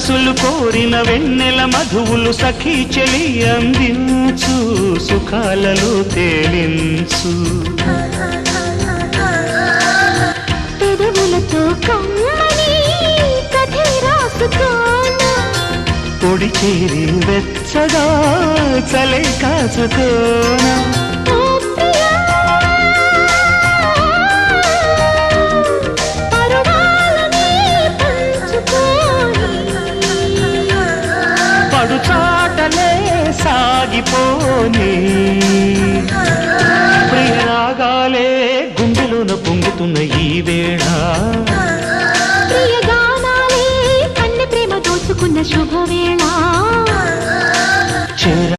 మనసులు కోరిన వెన్నెల మధువులు సఖీ చెలి అందించు సుఖాలలో తేలించు పెదవులతో కమ్మని కథే రాసుకోనా పొడి చేరి వెచ్చగా చలే కాచుకోనా చాటలే సాగిపోని ప్రియరాగాలే గుండెలోన పొంగుతున్న ఈ వేళ ప్రియగానాలే కన్నె ప్రేమ దోచుకున్న శుభవేళ